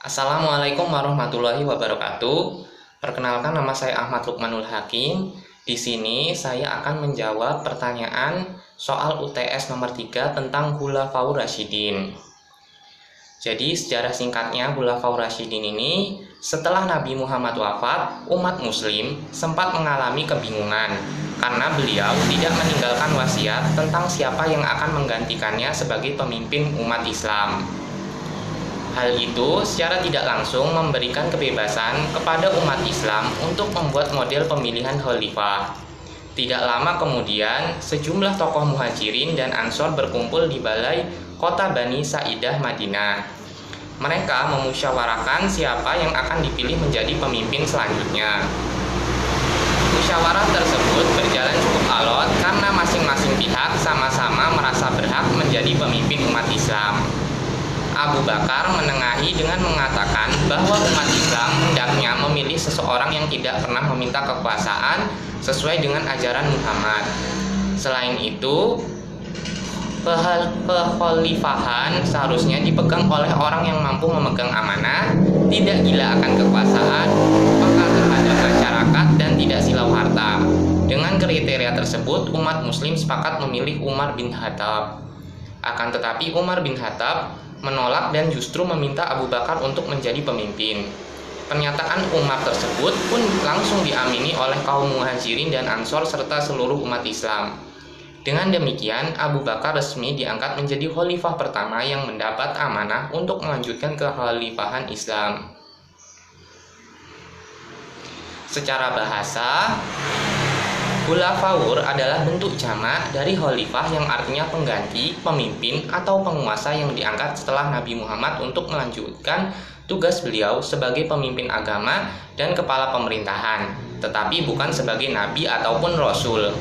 Assalamualaikum warahmatullahi wabarakatuh. Perkenalkan, nama saya Ahmad Lukmanul Hakim. Di sini saya akan menjawab pertanyaan soal UTS nomor 3 tentang Khulafaur Rasyidin. Jadi sejarah singkatnya, Khulafaur Rasyidin ini setelah Nabi Muhammad wafat, umat muslim sempat mengalami kebingungan karena beliau tidak meninggalkan wasiat tentang siapa yang akan menggantikannya sebagai pemimpin umat Islam. Hal itu secara tidak langsung memberikan kebebasan kepada umat Islam untuk membuat model pemilihan khalifah. Tidak lama kemudian, sejumlah tokoh muhajirin dan ansor berkumpul di balai kota Bani Sa'idah, Madinah. Mereka memusyawarahkan siapa yang akan dipilih menjadi pemimpin selanjutnya. Musyawarah tersebut berjalan cukup alot karena masing-masing pihak sama-sama merasa berhak menjadi pemimpin umat Islam. Abu Bakar menengahi dengan mengatakan bahwa umat Islam hendaknya memilih seseorang yang tidak pernah meminta kekuasaan sesuai dengan ajaran Muhammad. Selain itu, kekhalifahan seharusnya dipegang oleh orang yang mampu memegang amanah, tidak gila akan kekuasaan, peka terhadap masyarakat, dan tidak silau harta. Dengan kriteria tersebut, umat muslim sepakat memilih Umar bin Khattab. Akan tetapi Umar bin Khattab menolak dan justru meminta Abu Bakar untuk menjadi pemimpin. Pernyataan Umar tersebut pun langsung diamini oleh kaum muhajirin dan ansor serta seluruh umat Islam. Dengan demikian, Abu Bakar resmi diangkat menjadi khalifah pertama yang mendapat amanah untuk melanjutkan kekhalifahan Islam. Secara bahasa, Khulafaur adalah bentuk jamak dari khalifah yang artinya pengganti, pemimpin, atau penguasa yang diangkat setelah Nabi Muhammad untuk melanjutkan tugas beliau sebagai pemimpin agama dan kepala pemerintahan, tetapi bukan sebagai nabi ataupun rasul.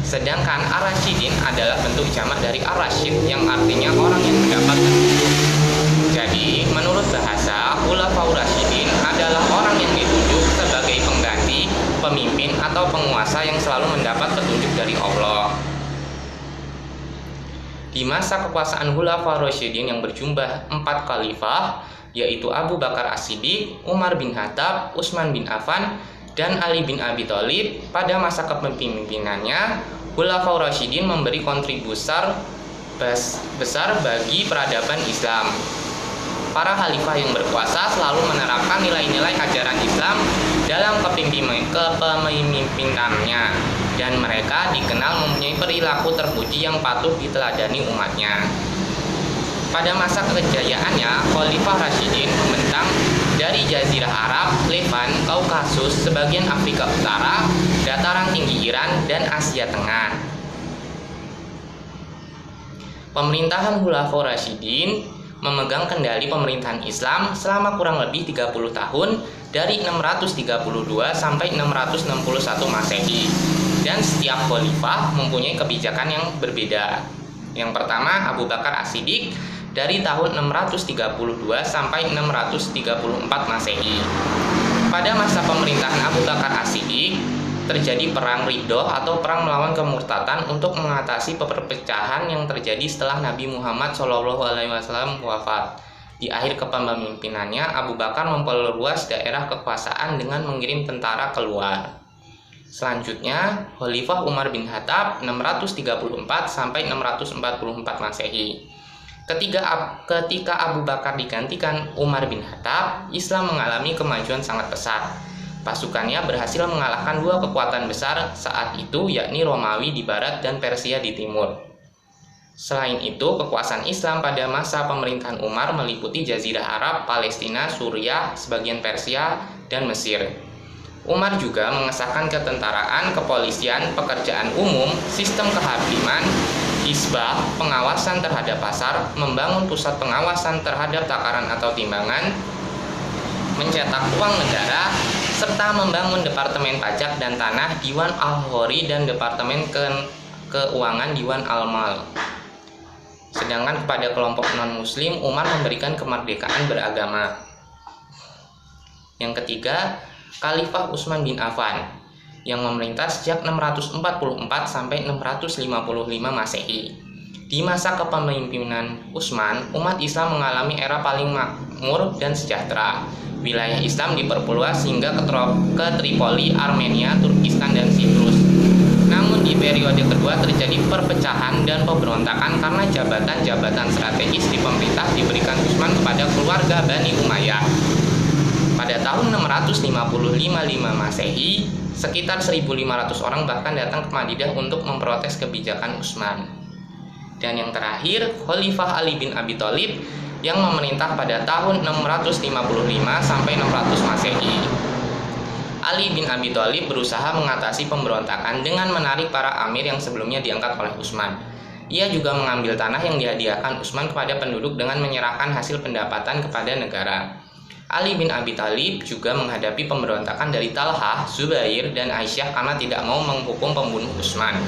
Sedangkan Ar-Rasyidin adalah bentuk jamak dari Ar-Rasyid yang artinya orang yang mendapat petunjuk. Jadi, menurut bahasa, Khulafaur Rasyidin adalah orang yang ditunjuk sebagai pengganti, pemimpin, atau penguasa yang selalu mendapat petunjuk dari Allah. Di masa kekuasaan Khulafaur Rasyidin yang berjumlah 4 khalifah, yaitu Abu Bakar As-Siddiq, Umar bin Khattab, Utsman bin Affan, dan Ali bin Abi Thalib, pada masa kepemimpinannya, Khulafaur Rasyidin memberi kontribusi besar bagi peradaban Islam. Para khalifah yang berkuasa selalu menerapkan nilai-nilai ajaran Islam dalam kepemimpinannya, dan mereka dikenal mempunyai perilaku terpuji yang patut diteladani umatnya. Pada masa kejayaannya, Khalifah Rasyidin membentang dari Jazirah Arab, Levan, Kaukasus, sebagian Afrika Utara, dataran tinggi Iran, dan Asia Tengah. Pemerintahan Khulafaur Rasyidin memegang kendali pemerintahan Islam selama kurang lebih 30 tahun dari 632 sampai 661 Masehi, dan setiap khalifah mempunyai kebijakan yang berbeda. Yang pertama, Abu Bakar As-Siddiq dari tahun 632 sampai 634 Masehi. Pada masa pemerintahan Abu Bakar As-Siddiq terjadi perang Riddah atau perang melawan kemurtadan untuk mengatasi perpecahan yang terjadi setelah Nabi Muhammad SAW wafat. Di akhir kepemimpinannya, Abu Bakar memperluas daerah kekuasaan dengan mengirim tentara keluar. Selanjutnya, Khalifah Umar bin Khattab 634 sampai 644 Masehi. Ketika Abu Bakar digantikan Umar bin Khattab, Islam mengalami kemajuan sangat pesat. Pasukannya berhasil mengalahkan 2 kekuatan besar saat itu, yakni Romawi di barat dan Persia di timur. Selain itu, kekuasaan Islam pada masa pemerintahan Umar meliputi Jazirah Arab, Palestina, Suriah, sebagian Persia, dan Mesir. Umar juga mengesahkan ketentaraan, kepolisian, pekerjaan umum, sistem kehakiman, hisbah, pengawasan terhadap pasar, membangun pusat pengawasan terhadap takaran atau timbangan, mencetak uang negara, serta membangun Departemen Pajak dan Tanah, Diwan Al-Khori, dan Departemen Keuangan Diwan Al-Mal. Sedangkan kepada kelompok non-muslim, Umar memberikan kemerdekaan beragama. Yang ketiga, Khalifah Utsman bin Affan yang memerintah sejak 644 sampai 655 Masehi. Di masa kepemimpinan Utsman, umat Islam mengalami era paling makmur dan sejahtera. Wilayah Islam diperluas hingga ke Tripoli, Armenia, Turkistan, dan Siprus. Namun di periode kedua terjadi perpecahan dan pemberontakan karena jabatan-jabatan strategis di pemerintah diberikan Utsman kepada keluarga Bani Umayyah. Pada tahun 655 Masehi, sekitar 1.500 orang bahkan datang ke Madinah untuk memprotes kebijakan Utsman. Dan yang terakhir, Khalifah Ali bin Abi Thalib yang memerintah pada tahun 655 sampai 600 Masehi. Ali bin Abi Thalib berusaha mengatasi pemberontakan dengan menarik para amir yang sebelumnya diangkat oleh Utsman. Ia juga mengambil tanah yang dihadiahkan Utsman kepada penduduk dengan menyerahkan hasil pendapatan kepada negara. Ali bin Abi Thalib juga menghadapi pemberontakan dari Talhah, Zubair, dan Aisyah karena tidak mau menghukum pembunuh Utsman.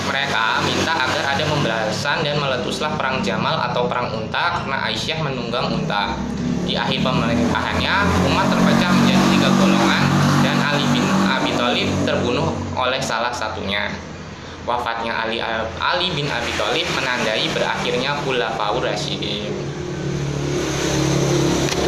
Mereka minta agar ada pembalasan dan meletuslah perang Jamal atau perang unta karena Aisyah menunggang unta. Di akhir pemerintahannya, umat terpecah menjadi 3 golongan dan Ali bin Abi Thalib terbunuh oleh salah satunya. Wafatnya Ali bin Abi Thalib menandai berakhirnya Khulafaur Rasyidin.